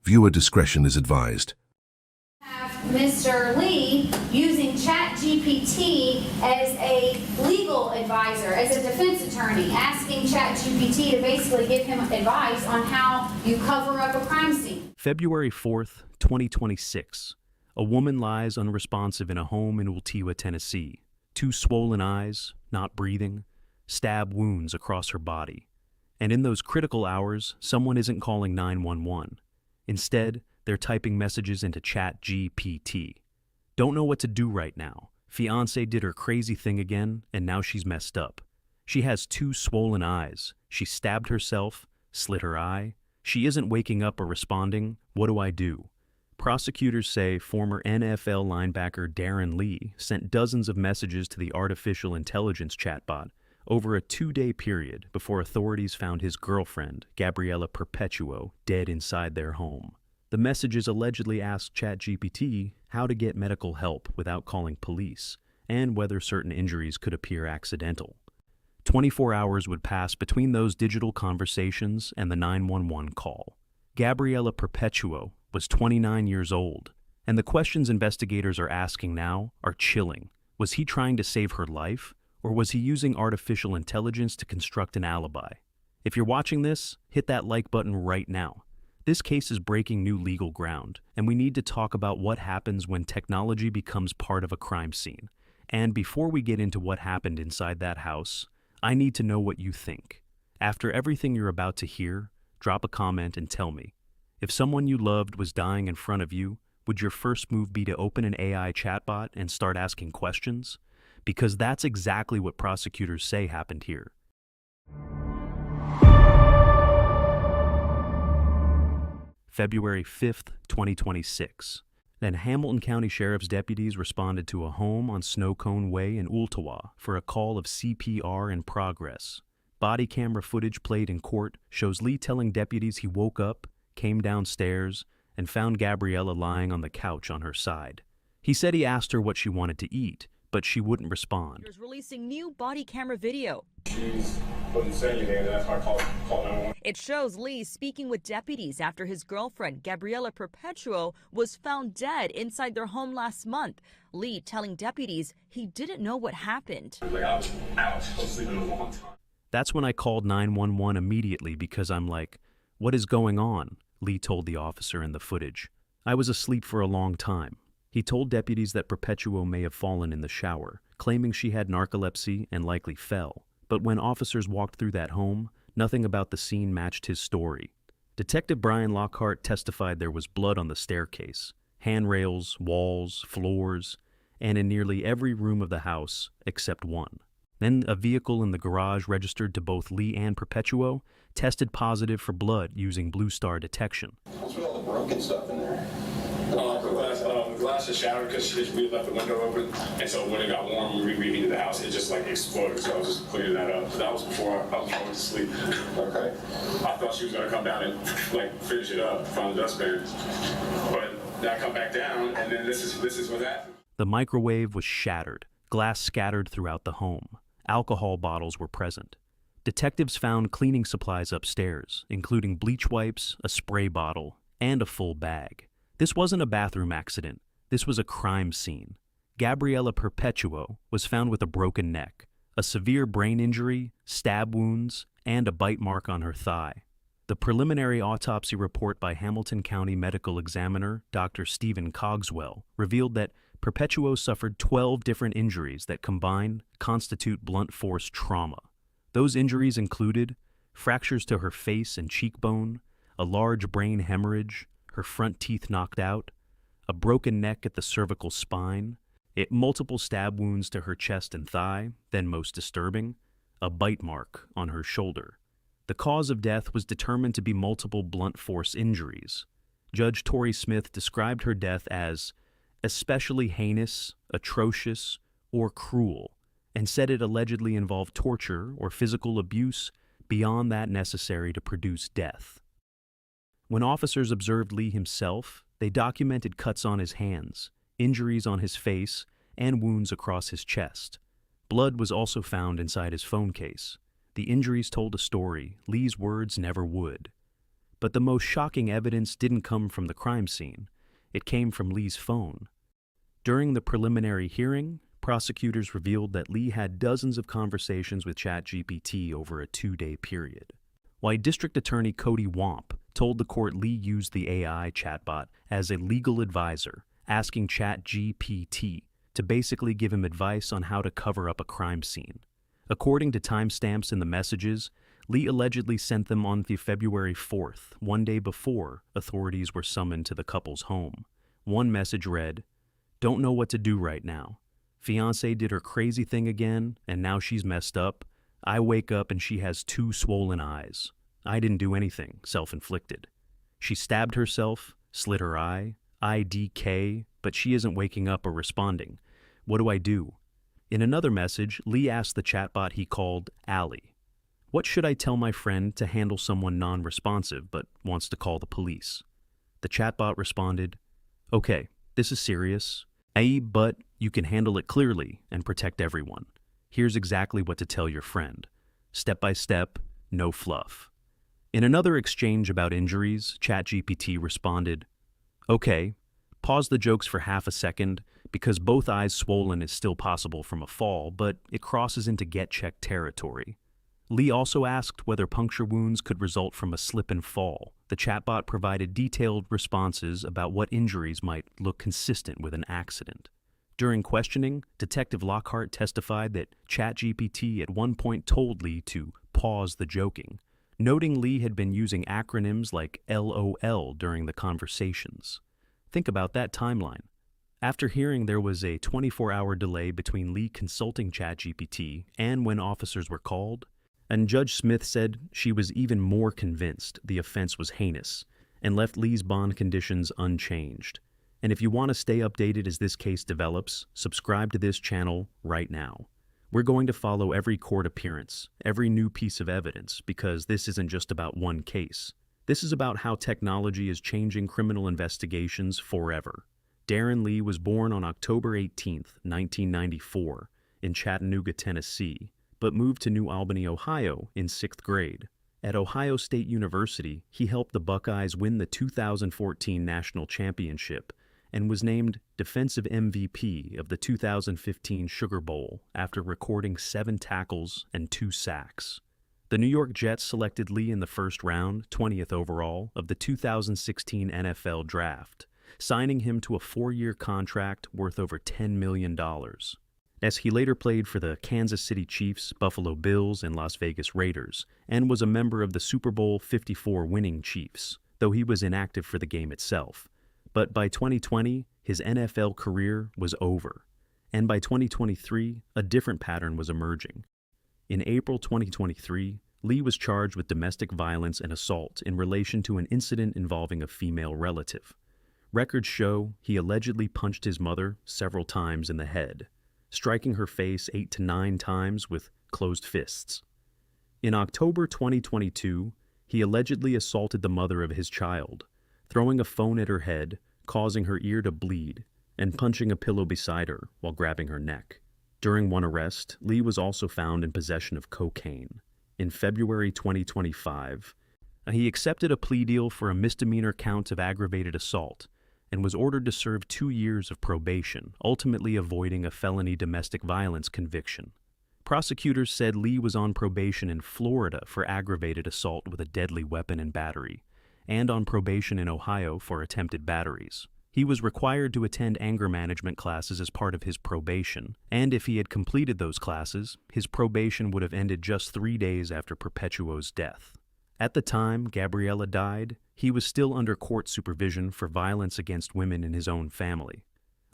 Viewer discretion is advised. Have Mr. Lee using Chatgpt as a legal advisor, as a defense attorney, asking Chatgpt to basically give him advice on how you cover up a crime scene. February 4th, 2026. A woman lies unresponsive in a home in Ooltewah, Tennessee. 2 swollen eyes, not breathing, stab wounds across her body. And in those critical hours, someone isn't calling 911. Instead, they're typing messages into Chatgpt. Don't know what to do right now. Fiance did her crazy thing again, and now she's messed up. She has 2 swollen eyes. She stabbed herself, slit her eye. She isn't waking up or responding. What do I do? Prosecutors say former NFL linebacker Darron Lee sent dozens of messages to the artificial intelligence chatbot over a 2-day period before authorities found his girlfriend, Gabriella Perpetuo, dead inside their home. The messages allegedly asked Chatgpt how to get medical help without calling police, and whether certain injuries could appear accidental. 24 hours would pass between those digital conversations and the 911 call. Gabriella Perpetuo was 29 years old, and the questions investigators are asking now are chilling. Was he trying to save her life, or was he using artificial intelligence to construct an alibi? If you're watching this, hit that like button right now. This case is breaking new legal ground, and we need to talk about what happens when technology becomes part of a crime scene. And before we get into what happened inside that house, I need to know what you think. After everything you're about to hear, drop a comment and tell me. If someone you loved was dying in front of you, would your first move be to open an AI chatbot and start asking questions? Because that's exactly what prosecutors say happened here. February 5th, 2026. Then Hamilton County Sheriff's deputies responded to a home on Snow Cone Way in Ooltewah for a call of CPR in progress. Body camera footage played in court shows Lee telling deputies he woke up, came downstairs, and found Gabriella lying on the couch on her side. He said he asked her what she wanted to eat, but she wouldn't respond. Releasing new body camera video. She wasn't saying anything, and that's why I called 911. It shows Lee speaking with deputies after his girlfriend, Gabriella Perpetuo, was found dead inside their home last month. Lee telling deputies he didn't know what happened. Like, I was out. I was sleeping a long time. That's when I called 911 immediately because I'm like, what is going on? Lee told the officer in the footage. I was asleep for a long time. He told deputies that Perpetuo may have fallen in the shower, claiming she had narcolepsy and likely fell. But when officers walked through that home, nothing about the scene matched his story. Detective Brian Lockhart testified there was blood on the staircase, handrails, walls, floors, and in nearly every room of the house except one. Then a vehicle in the garage registered to both Lee and Perpetuo tested positive for blood using Blue Star detection. What's with all the broken stuff in there? The glass is shattered because we left the window open, and so when it got warm, we reheated the house, it just like exploded, so I was just cleaning that up. That was before I went to sleep. Okay. I thought she was going to come down and like finish it up from the dustpan, but then I come back down, and then this is what happened. The microwave was shattered, glass scattered throughout the home. Alcohol bottles were present. Detectives found cleaning supplies upstairs, including bleach wipes, a spray bottle, and a full bag. This wasn't a bathroom accident. This was a crime scene. Gabriella Perpetuo was found with a broken neck, a severe brain injury, stab wounds, and a bite mark on her thigh. The preliminary autopsy report by Hamilton County Medical Examiner Dr. Stephen Cogswell revealed that Perpetuo suffered 12 different injuries that combined constitute blunt force trauma. Those injuries included fractures to her face and cheekbone, a large brain hemorrhage, her front teeth knocked out, a broken neck at the cervical spine, multiple stab wounds to her chest and thigh, then most disturbing, a bite mark on her shoulder. The cause of death was determined to be multiple blunt force injuries. Judge Torrey Smith described her death as especially heinous, atrocious, or cruel, and said it allegedly involved torture or physical abuse beyond that necessary to produce death. When officers observed Lee himself, they documented cuts on his hands, injuries on his face, and wounds across his chest. Blood was also found inside his phone case. The injuries told a story Lee's words never would. But the most shocking evidence didn't come from the crime scene. It came from Lee's phone. During the preliminary hearing, prosecutors revealed that Lee had dozens of conversations with Chatgpt over a 2-day period. While District Attorney Cody Womp told the court Lee used the AI chatbot as a legal advisor, asking Chatgpt to basically give him advice on how to cover up a crime scene. According to timestamps in the messages, Lee allegedly sent them on February 4th, 1 day before authorities were summoned to the couple's home. One message read, "Don't know what to do right now. Fiancé did her crazy thing again, and now she's messed up. I wake up and she has 2 swollen eyes. I didn't do anything, self-inflicted. She stabbed herself, slit her eye, IDK, but she isn't waking up or responding. What do I do?" In another message, Lee asked the chatbot he called Allie, "What should I tell my friend to handle someone non-responsive but wants to call the police?" The chatbot responded, "Okay, this is serious, but you can handle it clearly and protect everyone. Here's exactly what to tell your friend. Step by step, no fluff." In another exchange about injuries, Chatgpt responded, "Okay, pause the jokes for half a second, because both eyes swollen is still possible from a fall, but it crosses into get-checked territory." Lee also asked whether puncture wounds could result from a slip and fall. The chatbot provided detailed responses about what injuries might look consistent with an accident. During questioning, Detective Lockhart testified that Chatgpt at one point told Lee to pause the joking, noting Lee had been using acronyms like LOL during the conversations. Think about that timeline. After hearing there was a 24-hour delay between Lee consulting Chatgpt and when officers were called, and Judge Smith said she was even more convinced the offense was heinous and left Lee's bond conditions unchanged. And if you want to stay updated as this case develops, subscribe to this channel right now. We're going to follow every court appearance, every new piece of evidence, because this isn't just about one case. This is about how technology is changing criminal investigations forever. Darron Lee was born on October 18, 1994, in Chattanooga, Tennessee, but moved to New Albany, Ohio in 6th grade. At Ohio State University, he helped the Buckeyes win the 2014 national championship and was named Defensive MVP of the 2015 Sugar Bowl after recording 7 tackles and 2 sacks. The New York Jets selected Lee in the first round, 20th overall, of the 2016 NFL Draft, signing him to a 4-year contract worth over $10 million. As he later played for the Kansas City Chiefs, Buffalo Bills, and Las Vegas Raiders, and was a member of the Super Bowl 54 winning Chiefs, though he was inactive for the game itself. But by 2020, his NFL career was over, and by 2023, a different pattern was emerging. In April 2023, Lee was charged with domestic violence and assault in relation to an incident involving a female relative. Records show he allegedly punched his mother several times in the head, striking her face 8 to 9 times with closed fists. In October 2022, he allegedly assaulted the mother of his child, throwing a phone at her head, causing her ear to bleed, and punching a pillow beside her while grabbing her neck. During one arrest, Lee was also found in possession of cocaine. In February 2025, he accepted a plea deal for a misdemeanor count of aggravated assault and was ordered to serve 2 years of probation, ultimately avoiding a felony domestic violence conviction. Prosecutors said Lee was on probation in Florida for aggravated assault with a deadly weapon and battery, and on probation in Ohio for attempted batteries. He was required to attend anger management classes as part of his probation, and if he had completed those classes, his probation would have ended just 3 days after Perpetuo's death. At the time Gabriella died, he was still under court supervision for violence against women in his own family.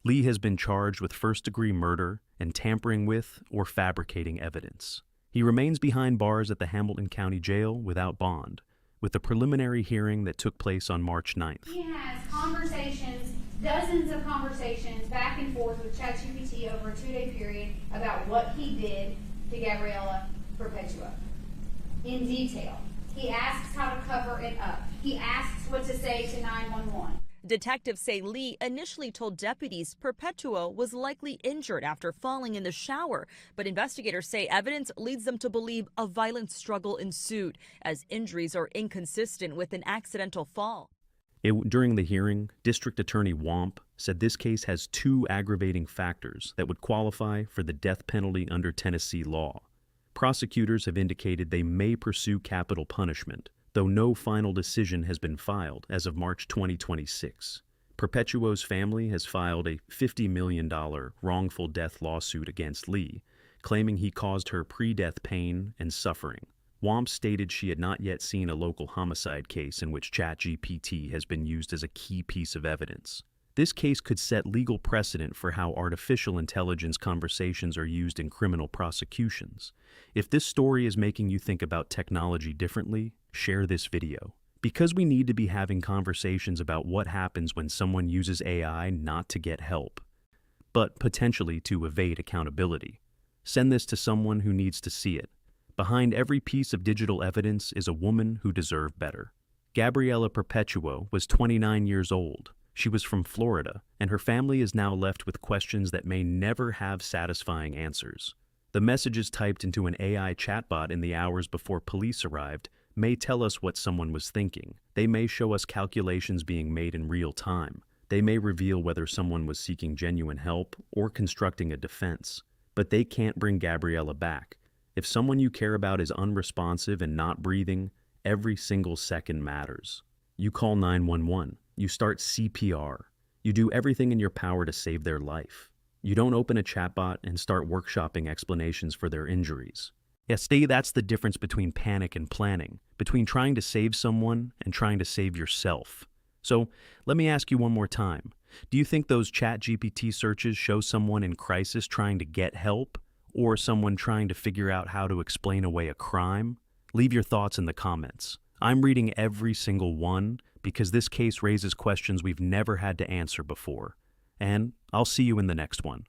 Lee has been charged with first-degree murder and tampering with or fabricating evidence. He remains behind bars at the Hamilton County Jail without bond, with a preliminary hearing that took place on March 9th. He has conversations, dozens of conversations back and forth with Chatgpt over a 2-day period about what he did to Gabriella Perpetuo in detail. He asks how to cover it up. He asks what to say to 911. Detectives say Lee initially told deputies Perpetuo was likely injured after falling in the shower, but investigators say evidence leads them to believe a violent struggle ensued, as injuries are inconsistent with an accidental fall. During the hearing, District Attorney Womp said this case has two aggravating factors that would qualify for the death penalty under Tennessee law. Prosecutors have indicated they may pursue capital punishment, though no final decision has been filed as of March 2026. Perpetuo's family has filed a $50 million wrongful death lawsuit against Lee, claiming he caused her pre-death pain and suffering. Womp stated she had not yet seen a local homicide case in which Chatgpt has been used as a key piece of evidence. This case could set legal precedent for how artificial intelligence conversations are used in criminal prosecutions. If this story is making you think about technology differently, share this video. Because we need to be having conversations about what happens when someone uses AI not to get help, but potentially to evade accountability. Send this to someone who needs to see it. Behind every piece of digital evidence is a woman who deserved better. Gabriella Perpetuo was 29 years old. She was from Florida, and her family is now left with questions that may never have satisfying answers. The messages typed into an AI chatbot in the hours before police arrived may tell us what someone was thinking. They may show us calculations being made in real time. They may reveal whether someone was seeking genuine help or constructing a defense. But they can't bring Gabriella back. If someone you care about is unresponsive and not breathing, every single second matters. You call 911. You start CPR. You do everything in your power to save their life. You don't open a chatbot and start workshopping explanations for their injuries. Yes, that's the difference between panic and planning, between trying to save someone and trying to save yourself. So let me ask you one more time. Do you think those ChatGPT searches show someone in crisis trying to get help, or someone trying to figure out how to explain away a crime? Leave your thoughts in the comments. I'm reading every single one because this case raises questions we've never had to answer before. And I'll see you in the next one.